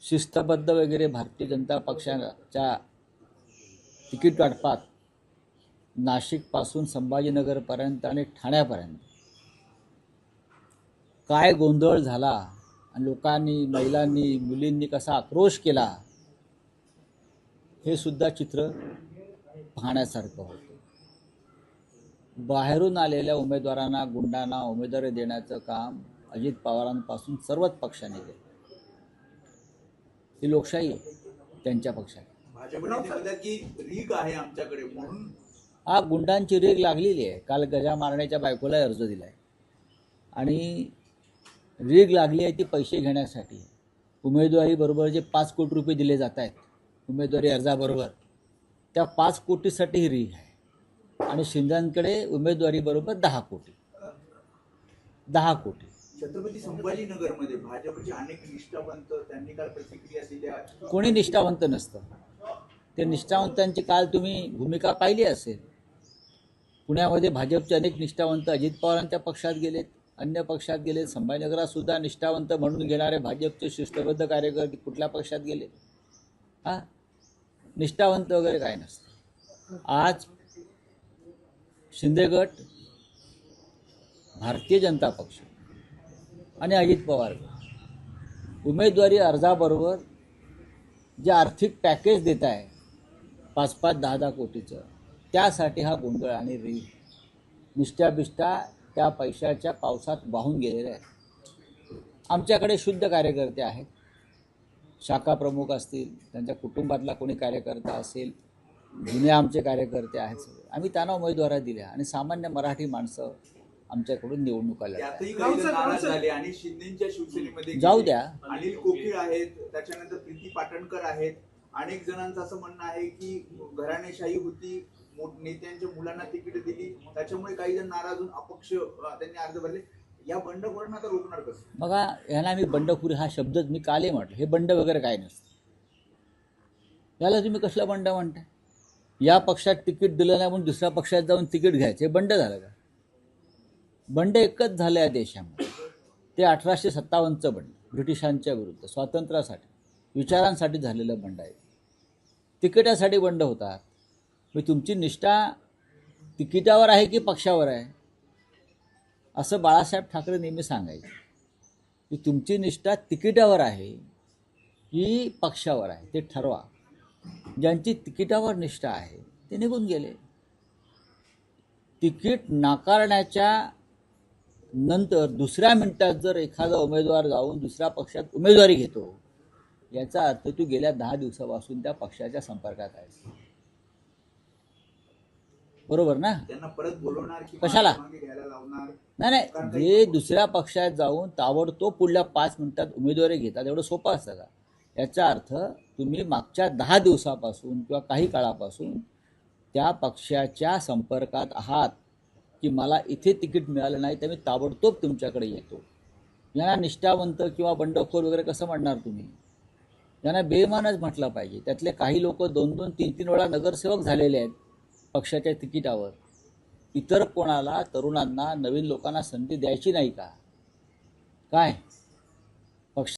शिस्तबद्ध वगैरे भारतीय जनता पक्षाच्या तिकीट वाटपात नाशिकपासून संभाजीनगरपर्यंत आणि ठाण्यापर्यंत काय गोंधळ झाला आणि लोकांनी, महिलांनी, मुलींनी कसा आक्रोश केला हे सुद्धा चित्र पाहण्यासारखं होतं. बाहेरून आलेल्या उमेदवारांना, गुंडांना उमेदवारी देण्याचं काम अजित पवारांपासून सर्वच पक्षांनी केलं. ही लोकशाही आहे त्यांच्या पक्षात. की रीग आहे आमच्याकडे म्हणून हा गुंडांची रीग लागलेली आहे. काल गजा मारण्याच्या बायकोला अर्ज दिलाय आणि रीग लागली आहे ती पैसे घेण्यासाठी. उमेदवारी बरोबर जे 5 कोटी रुपये दिले जात आहेत उमेदवारी अर्जाबरोबर, त्या 5 कोटीसाठी ही रीग आहे. आणि शिंदेकडे उमेदवारी बरोबर 10 कोटी. छत्रपती संभाजीनगरमध्ये भाजपचे अनेक निष्ठावंत त्यांनी काल प्रतिक्रिया दिल्या. कोणी निष्ठावंत नसतं. ते निष्ठावंतांची काल तुम्ही भूमिका पाहिली असेल. पुण्यामध्ये भाजपचे अनेक निष्ठावंत अजित पवारांच्या पक्षात गेलेत, अन्य पक्षात गेलेत. संभाजीनगरात सुद्धा निष्ठावंत म्हणून घेणारे भाजपचे शिस्तबद्ध कार्यकर्ते कुठल्या पक्षात गेले? निष्ठावंत वगैरे काय नसतं. आज शिंदे गट, भारतीय जनता पक्ष आणि अजित पवार उमेदवारी अर्जाबरोबर जे आर्थिक पॅकेज देत आहे 5-5, 10-10 कोटीचं, त्यासाठी हा गोंधळ आणि रीग, निष्ठा त्या पैशाच्या पावसात वाहून गेलेले आहेत. आमच्याकडे शुद्ध कार्यकर्ते आहेत. शाखा प्रमुख असतील, त्यांच्या कुटुंबातला कोणी कार्यकर्ता असेल, जुने आमचे कार्यकर्ते आहेत सगळे. आम्ही त्यांना उमेदवारी दिल्या आणि सामान्य मराठी माणसं आमच्याकडून निवडणुका लढल्या. आणि शिंदेच्या शिवसेनेमध्ये जाऊ द्या, अनिल कोकीळ आहेत, त्याच्यानंतर प्रीती पाटणकर आहेत. अनेक जणांचं असं म्हणणं आहे की घराणेशाही होती, नेत्यांच्या मुलांना तिकीट दिली, त्याच्यामुळे काही जण नाराज होऊन अपक्ष त्यांनी अर्ज भरले. या बंडखोरांना आता रोखणार कसं? बघा, यांना मी बंडखोरी हा शब्दच मी काले म्हटलं. हे बंड वगैरे काय नसतं. याला तुम्ही कसला बंड म्हणताय? या पक्षात तिकीट दिलं नाही म्हणून दुसऱ्या पक्षात जाऊन तिकीट घ्यायचं, हे बंड झालं का? बंड एकच झालं या देशामध्ये. ते 1857चं बंड, ब्रिटिशांच्या विरुद्ध स्वातंत्र्यासाठी, विचारांसाठी झालेलं बंड आहे. तिकिटासाठी बंड होतात. मग तुमची निष्ठा तिकिटावर आहे की पक्षावर आहे? असं बाळासाहेब ठाकरे नेहमी सांगायचे की तुमची निष्ठा तिकिटावर आहे की पक्षावर आहे, ते ठरवा. ज्यांची तिकिटावर निष्ठा आहे ते निघून गेले. तिकीट नाकारण्याच्या नंतर दुसऱ्या मिनिटात जर एखादा उमेदवार जाऊन दुसऱ्या पक्षात उमेदवारी घेतो, याचा अर्थ तू गेल्या 10 दिवसापासून त्या पक्षाच्या संपर्कात आहेस. बरोबर ना? त्यांना परत बोलवणार की कशाला? घ्यायला लावणार? नाही, जे दुसऱ्या पक्षात जाऊन ताबडतोब पुढल्या 5 मिनिटात उमेदवारी घेतात, एवढं सोपं असतं का? याचा अर्थ तुम्ही मागच्या 10 दिवसापासून किंवा काही काळापासून त्या पक्षाच्या संपर्कात आहात की मला इथे तिकीट मिळालं नाही तर मी ताबडतोब तुमच्याकडे येतो. यांना निष्ठावंत किंवा बंडखोर वगैरे कसं म्हणणार तुम्ही? यांना बेईमानच म्हटलं पाहिजे. त्यातले काही लोक 2-2, 3-3 वेळा नगरसेवक झालेले आहेत पक्षाच्या तिकिटावर. इतर कोणाला, तरुणांना, नवीन लोकांना संधी द्यायची नाही का? काय